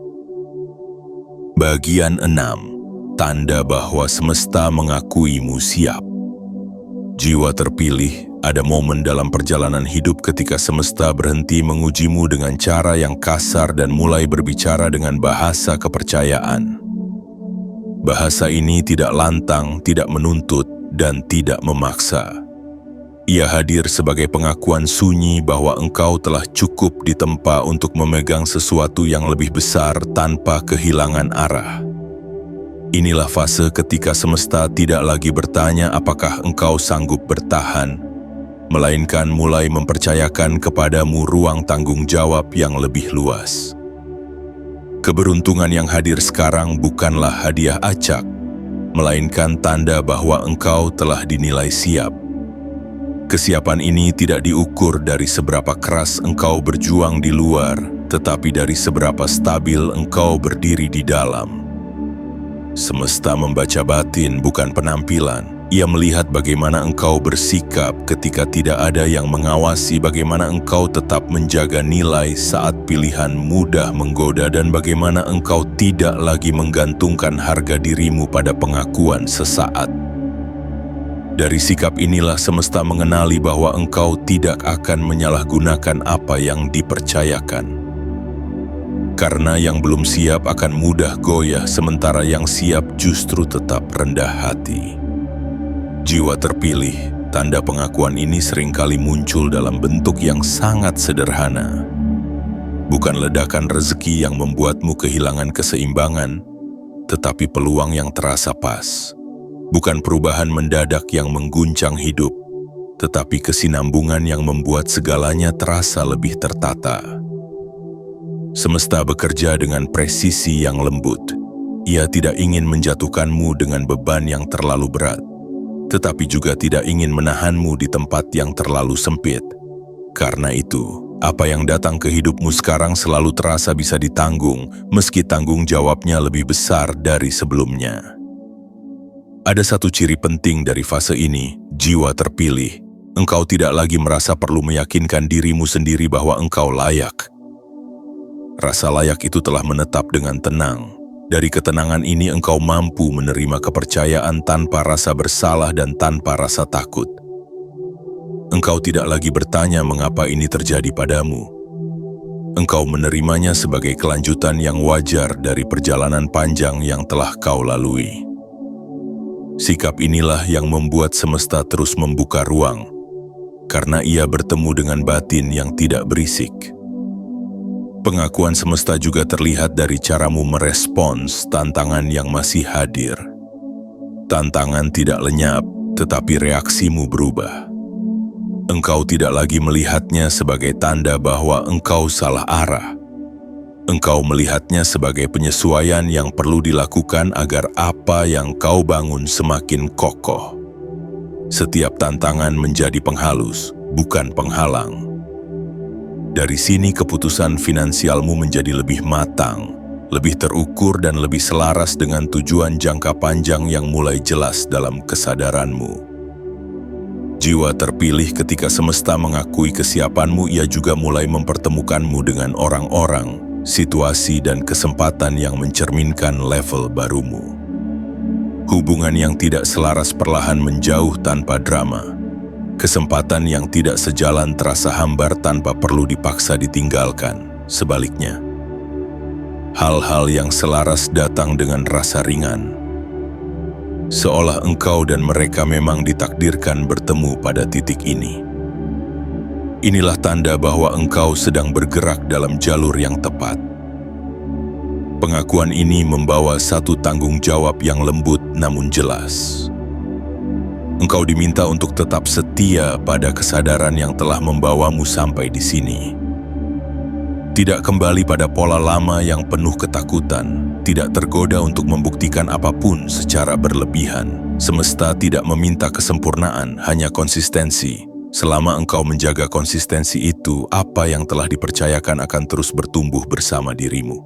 Bagian 6. tanda bahwa semesta mengakuimu siap. Jiwa terpilih, ada momen dalam perjalanan hidup ketika semesta berhenti mengujimu dengan cara yang kasar dan mulai berbicara dengan bahasa kepercayaan. Bahasa ini tidak lantang, tidak menuntut, dan tidak memaksa. Ia hadir sebagai pengakuan sunyi bahwa engkau telah cukup ditempa untuk memegang sesuatu yang lebih besar tanpa kehilangan arah. Inilah fase ketika semesta tidak lagi bertanya apakah engkau sanggup bertahan, melainkan mulai mempercayakan kepadamu ruang tanggung jawab yang lebih luas. Keberuntungan yang hadir sekarang bukanlah hadiah acak, melainkan tanda bahwa engkau telah dinilai siap. Kesiapan ini tidak diukur dari seberapa keras engkau berjuang di luar, tetapi dari seberapa stabil engkau berdiri di dalam. Semesta membaca batin, bukan penampilan. Ia melihat bagaimana engkau bersikap ketika tidak ada yang mengawasi, bagaimana engkau tetap menjaga nilai saat pilihan mudah menggoda, dan bagaimana engkau tidak lagi menggantungkan harga dirimu pada pengakuan sesaat. Dari sikap inilah semesta mengenali bahwa engkau tidak akan menyalahgunakan apa yang dipercayakan. Karena yang belum siap akan mudah goyah, sementara yang siap justru tetap rendah hati. Jiwa terpilih, tanda pengakuan ini seringkali muncul dalam bentuk yang sangat sederhana. Bukan ledakan rezeki yang membuatmu kehilangan keseimbangan, tetapi peluang yang terasa pas. Bukan perubahan mendadak yang mengguncang hidup, tetapi kesinambungan yang membuat segalanya terasa lebih tertata. Semesta bekerja dengan presisi yang lembut. Ia tidak ingin menjatuhkanmu dengan beban yang terlalu berat, tetapi juga tidak ingin menahanmu di tempat yang terlalu sempit. Karena itu, apa yang datang ke hidupmu sekarang selalu terasa bisa ditanggung, meski tanggung jawabnya lebih besar dari sebelumnya. Ada satu ciri penting dari fase ini, jiwa terpilih. Engkau tidak lagi merasa perlu meyakinkan dirimu sendiri bahwa engkau layak. Rasa layak itu telah menetap dengan tenang. Dari ketenangan ini engkau mampu menerima kepercayaan tanpa rasa bersalah dan tanpa rasa takut. Engkau tidak lagi bertanya mengapa ini terjadi padamu. Engkau menerimanya sebagai kelanjutan yang wajar dari perjalanan panjang yang telah kau lalui. Sikap inilah yang membuat semesta terus membuka ruang, karena ia bertemu dengan batin yang tidak berisik. Pengakuan semesta juga terlihat dari caramu merespons tantangan yang masih hadir. Tantangan tidak lenyap, tetapi reaksimu berubah. Engkau tidak lagi melihatnya sebagai tanda bahwa engkau salah arah. Engkau melihatnya sebagai penyesuaian yang perlu dilakukan agar apa yang kau bangun semakin kokoh. Setiap tantangan menjadi penghalus, bukan penghalang. Dari sini keputusan finansialmu menjadi lebih matang, lebih terukur dan lebih selaras dengan tujuan jangka panjang yang mulai jelas dalam kesadaranmu. Jiwa terpilih ketika semesta mengakui kesiapanmu, ia juga mulai mempertemukanmu dengan orang-orang, situasi dan kesempatan yang mencerminkan level barumu. Hubungan yang tidak selaras perlahan menjauh tanpa drama. Kesempatan yang tidak sejalan terasa hambar tanpa perlu dipaksa ditinggalkan. Sebaliknya, hal-hal yang selaras datang dengan rasa ringan. Seolah engkau dan mereka memang ditakdirkan bertemu pada titik ini. Inilah tanda bahwa engkau sedang bergerak dalam jalur yang tepat. Pengakuan ini membawa satu tanggung jawab yang lembut namun jelas. Engkau diminta untuk tetap setia pada kesadaran yang telah membawamu sampai di sini. Tidak kembali pada pola lama yang penuh ketakutan, tidak tergoda untuk membuktikan apapun secara berlebihan. Semesta tidak meminta kesempurnaan, hanya konsistensi. Selama engkau menjaga konsistensi itu, apa yang telah dipercayakan akan terus bertumbuh bersama dirimu.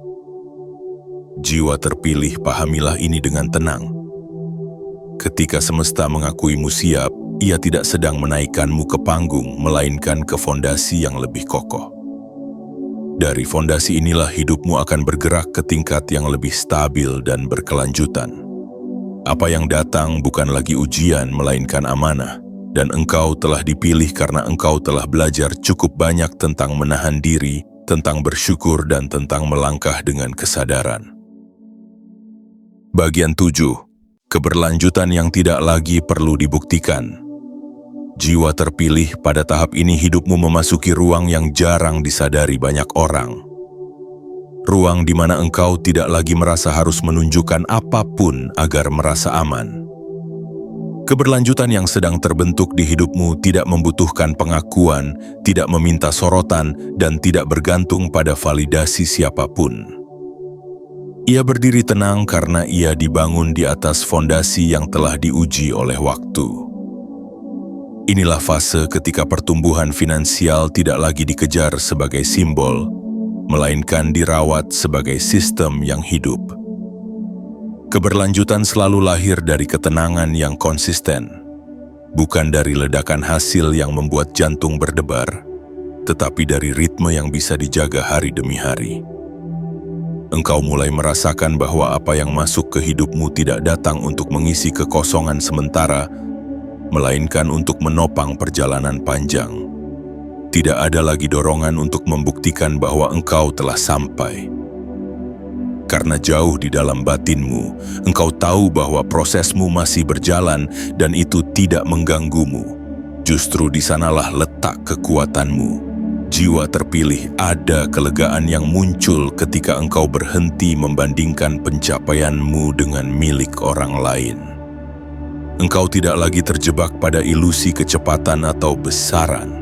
Jiwa terpilih, pahamilah ini dengan tenang. Ketika semesta mengakuimu siap, ia tidak sedang menaikkanmu ke panggung, melainkan ke fondasi yang lebih kokoh. Dari fondasi inilah hidupmu akan bergerak ke tingkat yang lebih stabil dan berkelanjutan. Apa yang datang bukan lagi ujian, melainkan amanah. Dan engkau telah dipilih karena engkau telah belajar cukup banyak tentang menahan diri, tentang bersyukur, dan tentang melangkah dengan kesadaran. Bagian 7. Keberlanjutan yang tidak lagi perlu dibuktikan. Jiwa terpilih, pada tahap ini hidupmu memasuki ruang yang jarang disadari banyak orang. Ruang di mana engkau tidak lagi merasa harus menunjukkan apapun agar merasa aman. Keberlanjutan yang sedang terbentuk di hidupmu tidak membutuhkan pengakuan, tidak meminta sorotan, dan tidak bergantung pada validasi siapapun. Ia berdiri tenang karena ia dibangun di atas fondasi yang telah diuji oleh waktu. Inilah fase ketika pertumbuhan finansial tidak lagi dikejar sebagai simbol, melainkan dirawat sebagai sistem yang hidup. Keberlanjutan selalu lahir dari ketenangan yang konsisten, bukan dari ledakan hasil yang membuat jantung berdebar, tetapi dari ritme yang bisa dijaga hari demi hari. Engkau mulai merasakan bahwa apa yang masuk ke hidupmu tidak datang untuk mengisi kekosongan sementara, melainkan untuk menopang perjalanan panjang. Tidak ada lagi dorongan untuk membuktikan bahwa engkau telah sampai. Karena jauh di dalam batinmu, engkau tahu bahwa prosesmu masih berjalan dan itu tidak mengganggumu. Justru di sanalah letak kekuatanmu. Jiwa terpilih, ada kelegaan yang muncul ketika engkau berhenti membandingkan pencapaianmu dengan milik orang lain. Engkau tidak lagi terjebak pada ilusi kecepatan atau besaran.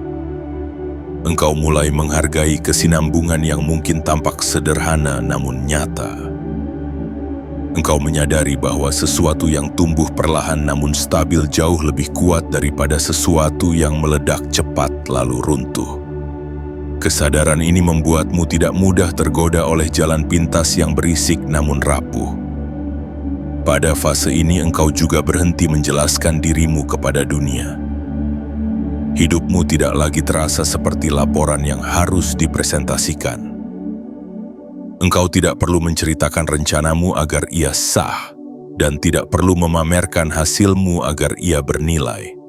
Engkau mulai menghargai kesinambungan yang mungkin tampak sederhana namun nyata. Engkau menyadari bahwa sesuatu yang tumbuh perlahan namun stabil jauh lebih kuat daripada sesuatu yang meledak cepat lalu runtuh. Kesadaran ini membuatmu tidak mudah tergoda oleh jalan pintas yang berisik namun rapuh. Pada fase ini engkau juga berhenti menjelaskan dirimu kepada dunia. Hidupmu tidak lagi terasa seperti laporan yang harus dipresentasikan. Engkau tidak perlu menceritakan rencanamu agar ia sah, dan tidak perlu memamerkan hasilmu agar ia bernilai.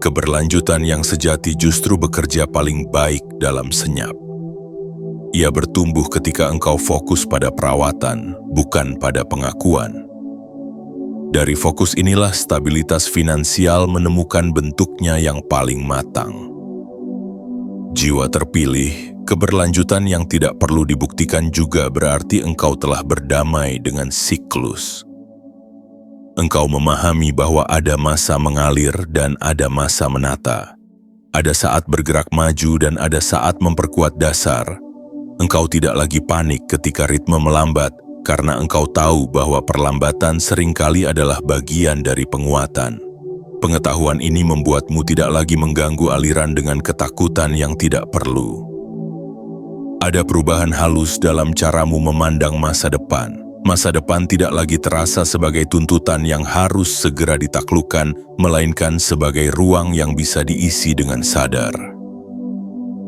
Keberlanjutan yang sejati justru bekerja paling baik dalam senyap. Ia bertumbuh ketika engkau fokus pada perawatan, bukan pada pengakuan. Dari fokus inilah stabilitas finansial menemukan bentuknya yang paling matang. Jiwa terpilih, keberlanjutan yang tidak perlu dibuktikan juga berarti engkau telah berdamai dengan siklus. Engkau memahami bahwa ada masa mengalir dan ada masa menata. Ada saat bergerak maju dan ada saat memperkuat dasar. Engkau tidak lagi panik ketika ritme melambat, karena engkau tahu bahwa perlambatan seringkali adalah bagian dari penguatan. Pengetahuan ini membuatmu tidak lagi mengganggu aliran dengan ketakutan yang tidak perlu. Ada perubahan halus dalam caramu memandang masa depan. Masa depan tidak lagi terasa sebagai tuntutan yang harus segera ditaklukkan, melainkan sebagai ruang yang bisa diisi dengan sadar.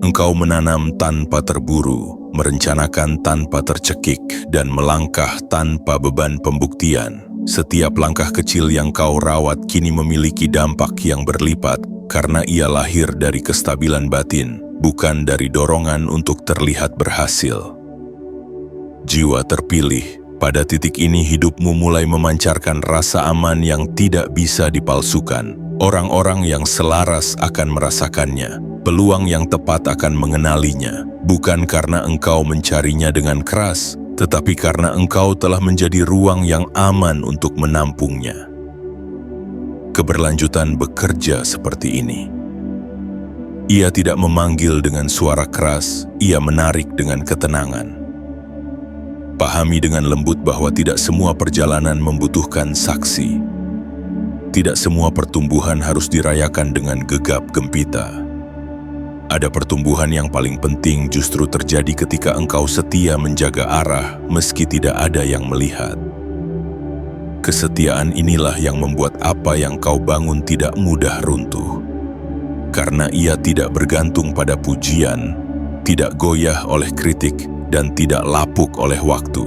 Engkau menanam tanpa terburu, merencanakan tanpa tercekik, dan melangkah tanpa beban pembuktian. Setiap langkah kecil yang kau rawat kini memiliki dampak yang berlipat karena ia lahir dari kestabilan batin, bukan dari dorongan untuk terlihat berhasil. Jiwa terpilih, pada titik ini hidupmu mulai memancarkan rasa aman yang tidak bisa dipalsukan. Orang-orang yang selaras akan merasakannya. Peluang yang tepat akan mengenalinya, bukan karena engkau mencarinya dengan keras, tetapi karena engkau telah menjadi ruang yang aman untuk menampungnya. Keberlanjutan bekerja seperti ini. Ia tidak memanggil dengan suara keras, ia menarik dengan ketenangan. Pahami dengan lembut bahwa tidak semua perjalanan membutuhkan saksi. Tidak semua pertumbuhan harus dirayakan dengan gegap gempita. Ada pertumbuhan yang paling penting justru terjadi ketika engkau setia menjaga arah meski tidak ada yang melihat. Kesetiaan inilah yang membuat apa yang kau bangun tidak mudah runtuh. Karena ia tidak bergantung pada pujian, tidak goyah oleh kritik, dan tidak lapuk oleh waktu.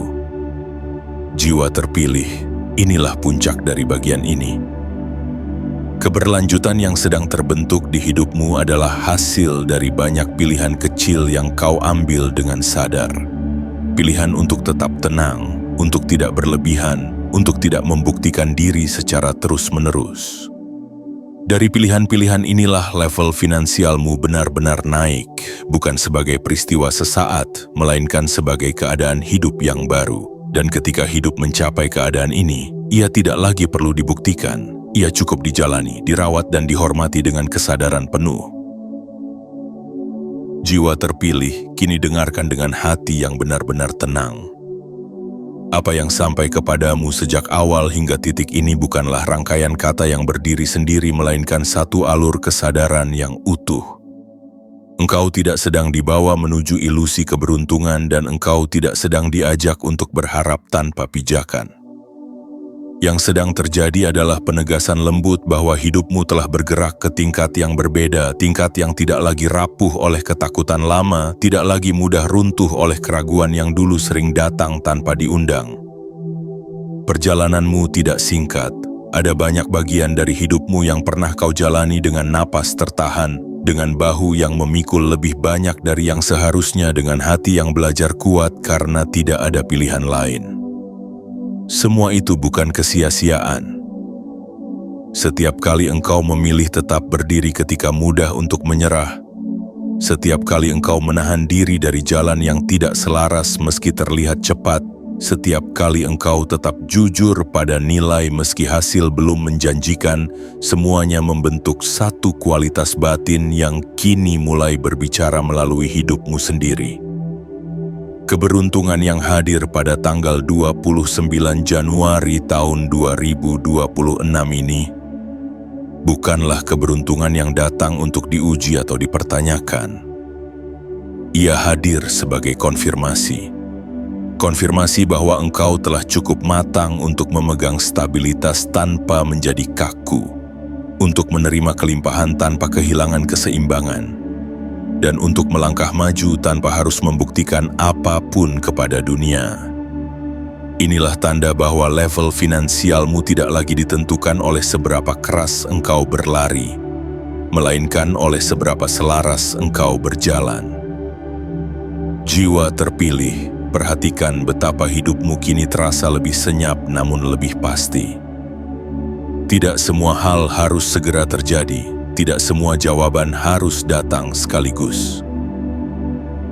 Jiwa terpilih, Inilah puncak dari bagian ini. Keberlanjutan yang sedang terbentuk di hidupmu adalah hasil dari banyak pilihan kecil yang kau ambil dengan sadar. Pilihan untuk tetap tenang, untuk tidak berlebihan, untuk tidak membuktikan diri secara terus-menerus. Dari pilihan-pilihan inilah level finansialmu benar-benar naik, bukan sebagai peristiwa sesaat, melainkan sebagai keadaan hidup yang baru. Dan ketika hidup mencapai keadaan ini, ia tidak lagi perlu dibuktikan. Ia cukup dijalani, dirawat, dan dihormati dengan kesadaran penuh. Jiwa terpilih kini dengarkan dengan hati yang benar-benar tenang. Apa yang sampai kepadamu sejak awal hingga titik ini bukanlah rangkaian kata yang berdiri sendiri, melainkan satu alur kesadaran yang utuh. Engkau tidak sedang dibawa menuju ilusi keberuntungan, dan engkau tidak sedang diajak untuk berharap tanpa pijakan. Yang sedang terjadi adalah penegasan lembut bahwa hidupmu telah bergerak ke tingkat yang berbeda, tingkat yang tidak lagi rapuh oleh ketakutan lama, tidak lagi mudah runtuh oleh keraguan yang dulu sering datang tanpa diundang. Perjalananmu tidak singkat, ada banyak bagian dari hidupmu yang pernah kau jalani dengan napas tertahan, dengan bahu yang memikul lebih banyak dari yang seharusnya, dengan hati yang belajar kuat karena tidak ada pilihan lain. Semua itu bukan kesia-siaan. Setiap kali engkau memilih tetap berdiri ketika mudah untuk menyerah, setiap kali engkau menahan diri dari jalan yang tidak selaras meski terlihat cepat, setiap kali engkau tetap jujur pada nilai meski hasil belum menjanjikan, semuanya membentuk satu kualitas batin yang kini mulai berbicara melalui hidupmu sendiri. Keberuntungan yang hadir pada tanggal 29 Januari tahun 2026 ini bukanlah keberuntungan yang datang untuk diuji atau dipertanyakan. Ia hadir sebagai konfirmasi. Konfirmasi bahwa engkau telah cukup matang untuk memegang stabilitas tanpa menjadi kaku, untuk menerima kelimpahan tanpa kehilangan keseimbangan, dan untuk melangkah maju tanpa harus membuktikan apapun kepada dunia. Inilah tanda bahwa level finansialmu tidak lagi ditentukan oleh seberapa keras engkau berlari, melainkan oleh seberapa selaras engkau berjalan. Jiwa terpilih, perhatikan betapa hidupmu kini terasa lebih senyap namun lebih pasti. Tidak semua hal harus segera terjadi. Tidak semua jawaban harus datang sekaligus.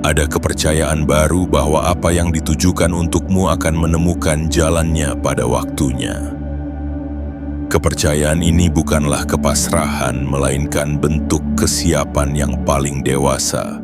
Ada kepercayaan baru bahwa apa yang ditujukan untukmu akan menemukan jalannya pada waktunya. Kepercayaan ini bukanlah kepasrahan, melainkan bentuk kesiapan yang paling dewasa.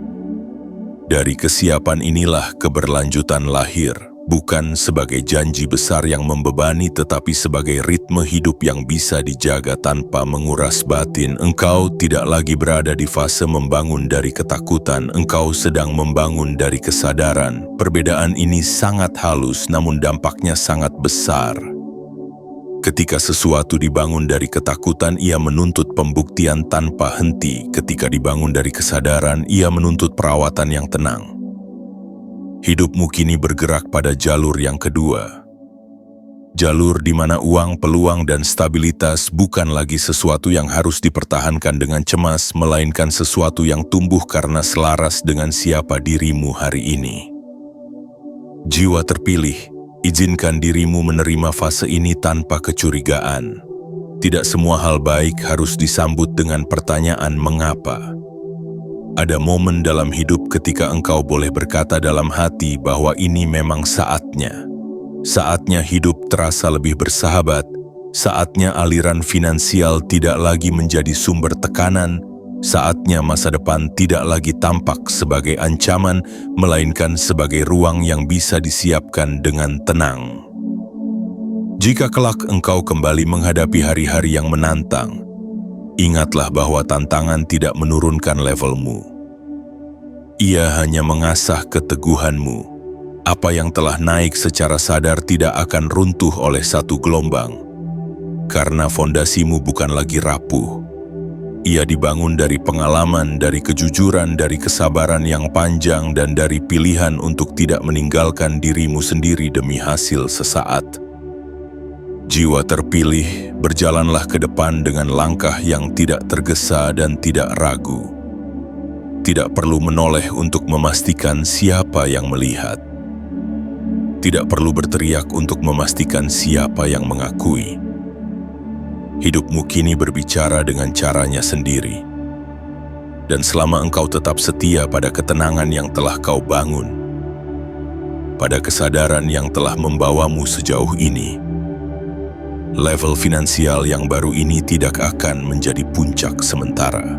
Dari kesiapan inilah keberlanjutan lahir, bukan sebagai janji besar yang membebani, tetapi sebagai ritme hidup yang bisa dijaga tanpa menguras batin. Engkau tidak lagi berada di fase membangun dari ketakutan, engkau sedang membangun dari kesadaran. Perbedaan ini sangat halus, namun dampaknya sangat besar. Ketika sesuatu dibangun dari ketakutan, ia menuntut pembuktian tanpa henti. Ketika dibangun dari kesadaran, ia menuntut perawatan yang tenang. Hidupmu kini bergerak pada jalur yang kedua. Jalur di mana uang, peluang, dan stabilitas bukan lagi sesuatu yang harus dipertahankan dengan cemas, melainkan sesuatu yang tumbuh karena selaras dengan siapa dirimu hari ini. Jiwa terpilih, izinkan dirimu menerima fase ini tanpa kecurigaan. Tidak semua hal baik harus disambut dengan pertanyaan mengapa. Ada momen dalam hidup ketika engkau boleh berkata dalam hati bahwa ini memang saatnya. Saatnya hidup terasa lebih bersahabat, saatnya aliran finansial tidak lagi menjadi sumber tekanan, saatnya masa depan tidak lagi tampak sebagai ancaman, melainkan sebagai ruang yang bisa disiapkan dengan tenang. Jika kelak engkau kembali menghadapi hari-hari yang menantang, ingatlah bahwa tantangan tidak menurunkan levelmu. Ia hanya mengasah keteguhanmu. Apa yang telah naik secara sadar tidak akan runtuh oleh satu gelombang. Karena fondasimu bukan lagi rapuh. Ia dibangun dari pengalaman, dari kejujuran, dari kesabaran yang panjang, dan dari pilihan untuk tidak meninggalkan dirimu sendiri demi hasil sesaat. Jiwa terpilih, berjalanlah ke depan dengan langkah yang tidak tergesa dan tidak ragu. Tidak perlu menoleh untuk memastikan siapa yang melihat. Tidak perlu berteriak untuk memastikan siapa yang mengakui. Hidupmu kini berbicara dengan caranya sendiri. Dan selama engkau tetap setia pada ketenangan yang telah kau bangun, pada kesadaran yang telah membawamu sejauh ini, level finansial yang baru ini tidak akan menjadi puncak sementara,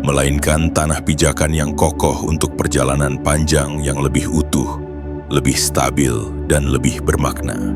melainkan tanah pijakan yang kokoh untuk perjalanan panjang yang lebih utuh, lebih stabil, dan lebih bermakna.